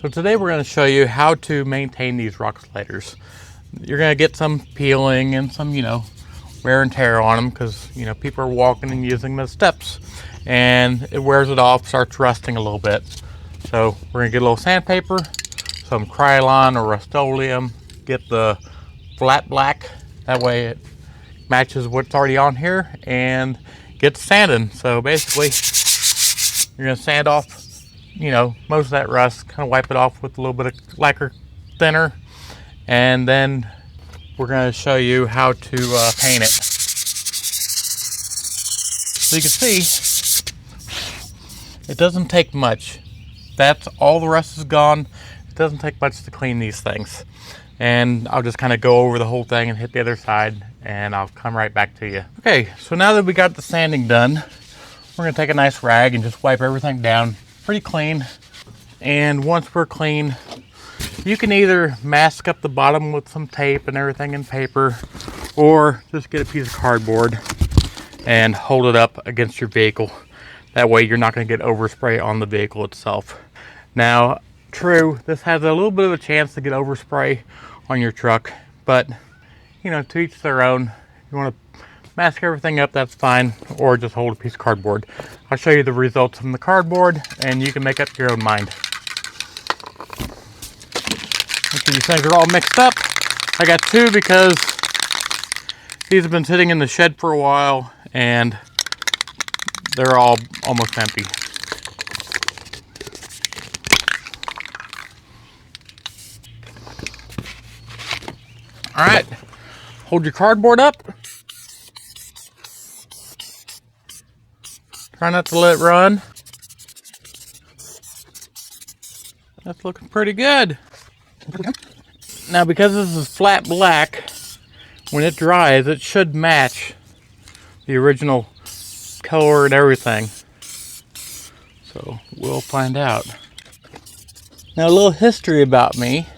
So today we're going to show you how to maintain these rock sliders. You're going to get some peeling and some, wear and tear on them because, people are walking and using them as steps. And it wears it off, starts rusting a little bit. So we're going to get a little sandpaper, some Krylon or Rust-Oleum, get the flat black. That way it matches what's already on here and get sanding. So basically, you're going to sand off most of that rust, kind of wipe it off with a little bit of lacquer thinner, and then we're going to show you how to paint it. So you can see, it doesn't take much. That's all the rust is gone. It doesn't take much to clean these things. And I'll just kind of go over the whole thing and hit the other side, and I'll come right back to you. Okay, so now that we got the sanding done, we're going to take a nice rag and just wipe everything down pretty clean. And once we're clean, you can either mask up the bottom with some tape and everything and paper, or just get a piece of cardboard and hold it up against your vehicle. That way you're not going to get overspray on the vehicle itself. Now, true, this has a little bit of a chance to get overspray on your truck, but to each their own. You want to mask everything up, that's fine, or just hold a piece of cardboard. I'll show you the results from the cardboard and you can make up your own mind. Okay, these things are all mixed up. I got two because these have been sitting in the shed for a while and they're all almost empty. All right, hold your cardboard up. Try not to let it run. That's looking pretty good. Now, because this is flat black, when it dries, it should match the original color and everything. So we'll find out. Now, a little history about me.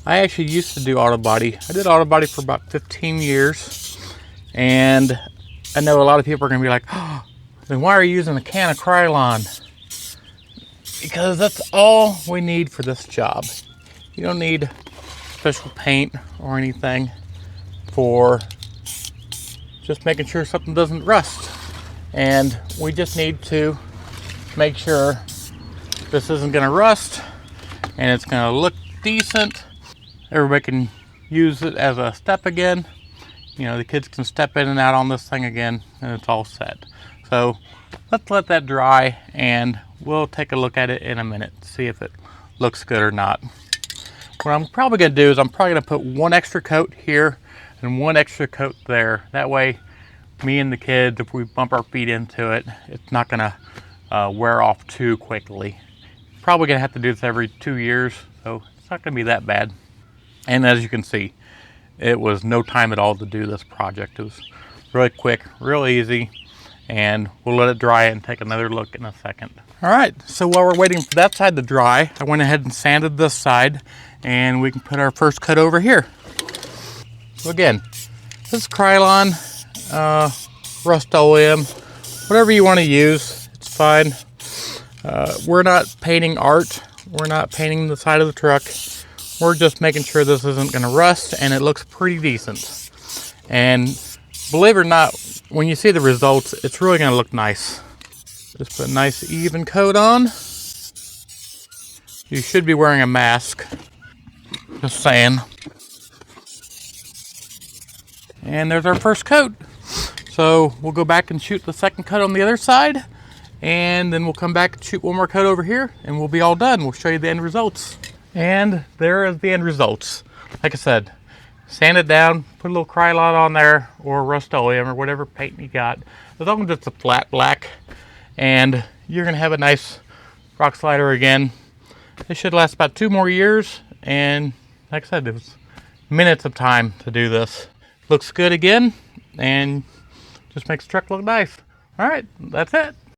I actually used to do auto body. I did auto body for about 15 years. And I know a lot of people are going to be like, oh, then why are you using a can of Krylon? Because that's all we need for this job. You don't need special paint or anything for just making sure something doesn't rust. And we just need to make sure this isn't going to rust and it's going to look decent. Everybody can use it as a step again. The kids can step in and out on this thing again and it's all set. So let's let that dry and we'll take a look at it in a minute, see if it looks good or not. What I'm probably going to do is I'm probably going to put one extra coat here and one extra coat there. That way, me and the kids, if we bump our feet into it, it's not going to wear off too quickly. Probably going to have to do this every 2 years, so it's not going to be that bad. And as you can see, it was no time at all to do this project. It was really quick, real easy. And we'll let it dry and take another look in a second. All right, so while we're waiting for that side to dry, I went ahead and sanded this side and we can put our first coat over here. So again, this is Krylon, Rust-Oleum, whatever you want to use, it's fine. We're not painting art. We're not painting the side of the truck. We're just making sure this isn't going to rust and it looks pretty decent. And believe it or not, when you see the results, it's really going to look nice. Just put a nice even coat on. You should be wearing a mask. Just saying. And there's our first coat. So we'll go back and shoot the second coat on the other side. And then we'll come back and shoot one more coat over here. And we'll be all done. We'll show you the end results. And there is the end results. Like I said, sand it down, put a little Krylon on there, or Rust-Oleum, or whatever paint you got. As long as it's a flat black, and you're going to have a nice rock slider again. This should last about 2 more years, and like I said, it was minutes of time to do this. Looks good again, and just makes the truck look nice. All right, that's it.